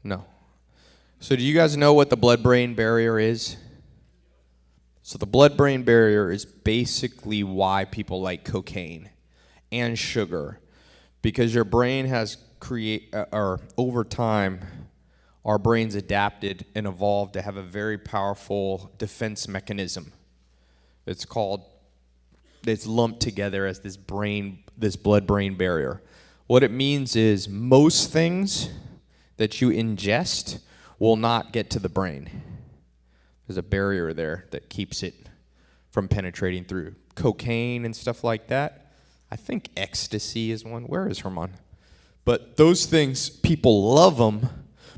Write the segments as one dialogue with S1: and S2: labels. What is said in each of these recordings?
S1: No. So do you guys know what the blood-brain barrier is? So the blood-brain barrier is basically why people like cocaine and sugar, because your brain has or over time, our brains adapted and evolved to have a very powerful defense mechanism. It's lumped together as this blood-brain barrier. What it means is most things that you ingest will not get to the brain. There's a barrier there that keeps it from penetrating through. Cocaine and stuff like that. I think ecstasy is one. Where is Herman? But those things, people love them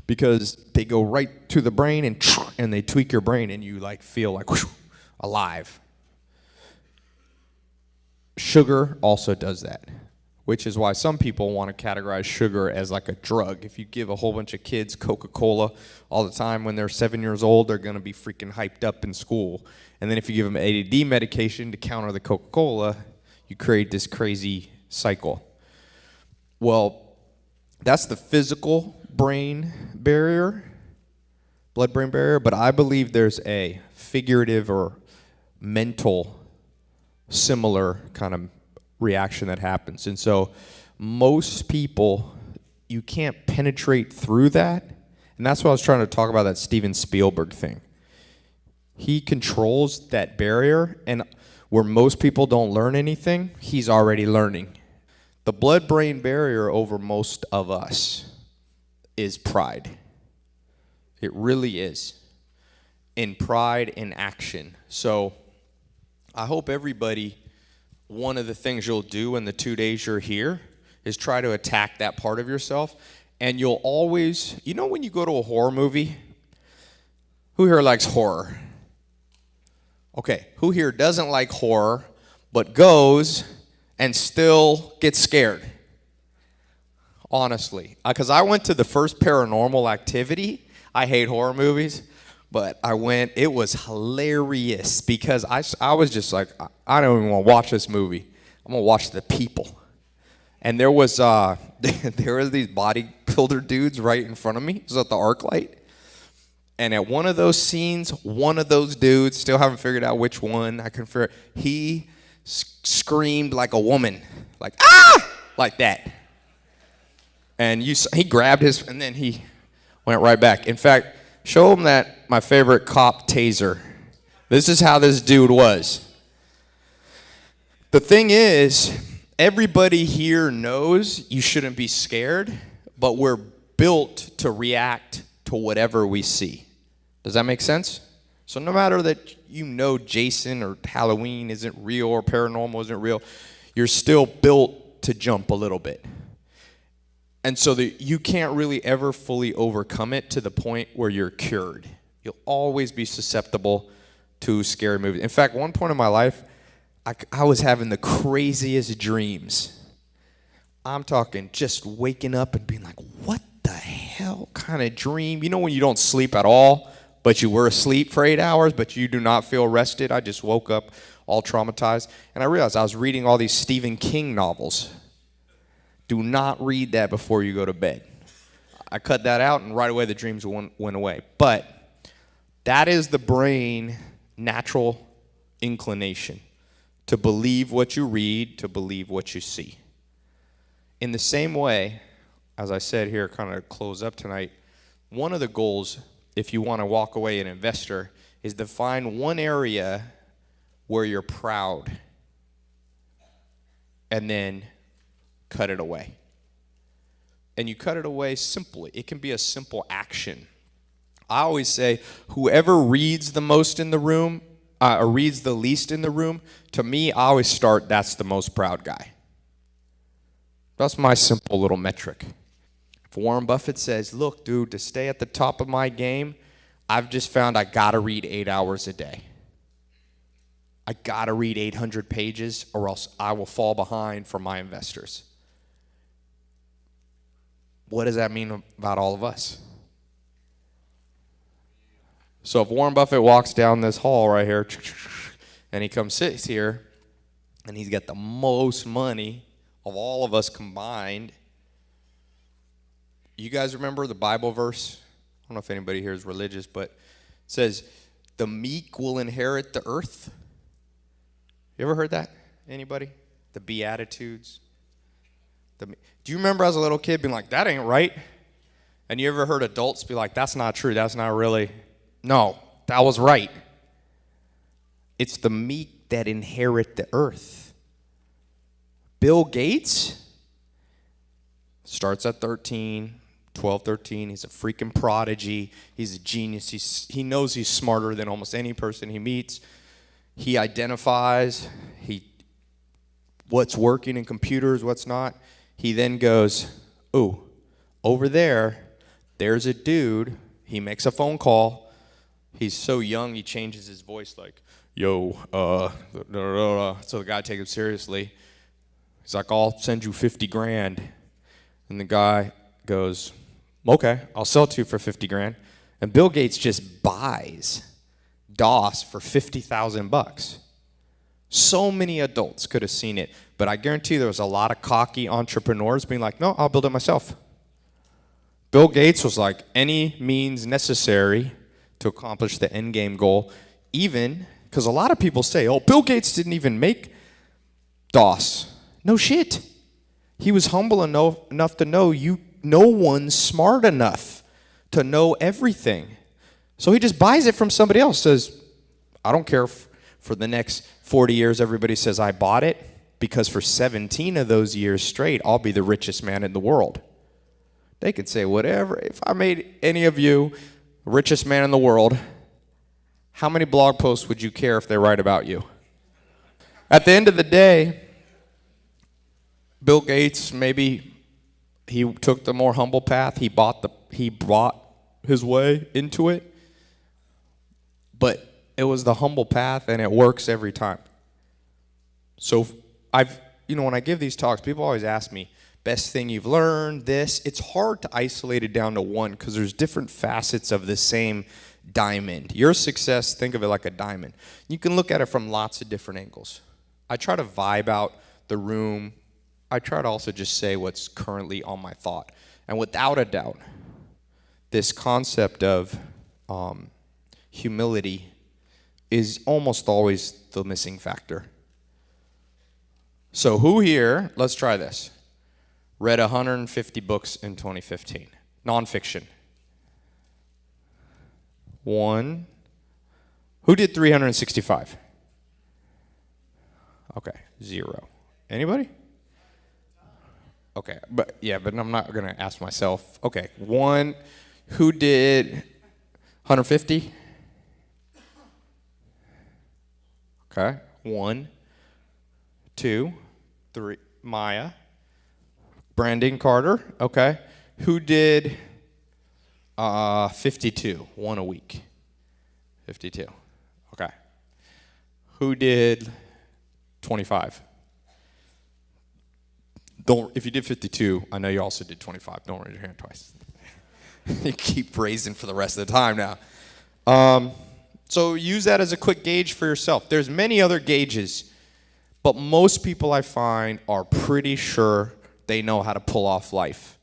S1: because they go right to the brain and they tweak your brain and you like feel like whoosh, alive. Sugar also does that, which is why some people want to categorize sugar as like a drug. If you give a whole bunch of kids Coca-Cola all the time when they're 7 years old, they're going to be freaking hyped up in school. And then if you give them ADD medication to counter the Coca-Cola, you create this crazy cycle. Well, that's the physical brain barrier, blood-brain barrier, but I believe there's a figurative or mental similar kind of reaction that happens. And so most people, you can't penetrate through that. And that's what I was trying to talk about, that Steven Spielberg thing. He controls that barrier, and where most people don't learn anything, he's already learning. The blood-brain barrier over most of us is pride. It really is. In pride in action. So I hope everybody, one of the things you'll do in the 2 days you're here is try to attack that part of yourself. And you'll always, you know when you go to a horror movie? Who here likes horror? Okay, who here doesn't like horror but goes and still gets scared? Honestly. Because I went to the first Paranormal Activity. I hate horror movies. But I went, it was hilarious because I was just like, I don't even want to watch this movie. I'm going to watch the people. And there was these bodybuilder dudes right in front of me. It was at the ArcLight. And at one of those scenes, one of those dudes, still haven't figured out which one, I couldn't figure it, he screamed like a woman. Like, ah! Like that. And he grabbed his, and then he went right back. In fact, show him that, my favorite cop taser. This is how this dude was. The thing is, everybody here knows you shouldn't be scared, but we're built to react to whatever we see. Does that make sense? So no matter that you know Jason or Halloween isn't real or paranormal isn't real, you're still built to jump a little bit. And so you can't really ever fully overcome it to the point where you're cured. You'll always be susceptible to scary movies. In fact, one point in my life, I was having the craziest dreams. I'm talking just waking up and being like, what the hell kind of dream? You know when you don't sleep at all, but you were asleep for 8 hours, but you do not feel rested? I just woke up all traumatized. And I realized I was reading all these Stephen King novels. Do not read that before you go to bed. I cut that out, and right away the dreams went away. But that is the brain natural inclination, to believe what you read, to believe what you see. In the same way, as I said here, kind of close up tonight, one of the goals, if you want to walk away an investor, is to find one area where you're proud and then cut it away. And you cut it away simply. It can be a simple action. I always say, whoever reads the most in the room, or reads the least in the room, to me, I always start, that's the most proud guy. That's my simple little metric. If Warren Buffett says, look, dude, to stay at the top of my game, I've just found I gotta read 8 hours a day. I gotta read 800 pages or else I will fall behind for my investors. What does that mean about all of us? So if Warren Buffett walks down this hall right here, and he comes sits here, and he's got the most money of all of us combined, You guys remember the Bible verse? I don't know if anybody here is religious, but it says, the meek will inherit the earth. You ever heard that? Anybody? The Beatitudes. Do you remember as a little kid being like, that ain't right? And you ever heard adults be like, that's not true, that's not really. No, that was right. It's the meek that inherit the earth. Bill Gates starts at 13, 12, 13. He's a freaking prodigy. He's a genius. He knows he's smarter than almost any person he meets. He identifies what's working in computers, what's not. He then goes, ooh, over there's a dude. He makes a phone call. He's so young, he changes his voice like, yo, so the guy takes him seriously. He's like, I'll send you 50 grand. And the guy goes, okay, I'll sell it to you for 50 grand. And Bill Gates just buys DOS for $50,000. So many adults could have seen it, but I guarantee there was a lot of cocky entrepreneurs being like, no, I'll build it myself. Bill Gates was like, any means necessary to accomplish the end game goal, even because a lot of people say, oh, Bill Gates didn't even make DOS. No shit. He was humble enough to know no one's smart enough to know everything. So he just buys it from somebody else, says, I don't care if for the next 40 years everybody says I bought it, because for 17 of those years straight, I'll be the richest man in the world. They could say whatever. If I made any of you the richest man in the world, how many blog posts would you care if they write about you? At the end of the day, Bill Gates, maybe he took the more humble path. He brought his way into it. But it was the humble path, and it works every time. So when I give these talks, people always ask me, best thing you've learned, this. It's hard to isolate it down to one because there's different facets of the same diamond. Your success, think of it like a diamond. You can look at it from lots of different angles. I try to vibe out the room. I try to also just say what's currently on my thought. And without a doubt, this concept of humility is almost always the missing factor. So who here, let's try this, read 150 books in 2015? Nonfiction. One. Who did 365? Okay, 0. Anybody? Okay, but I'm not going to ask myself. Okay, 1. Who did 150? Okay, 1, 2, 3. Maya. Brandon Carter. Okay. Who did 52? 1 a week. 52. Okay. Who did 25? If you did 52, I know you also did 25. Don't raise your hand twice. You keep raising for the rest of the time now. So use that as a quick gauge for yourself. There's many other gauges, but most people I find are pretty sure they know how to pull off life.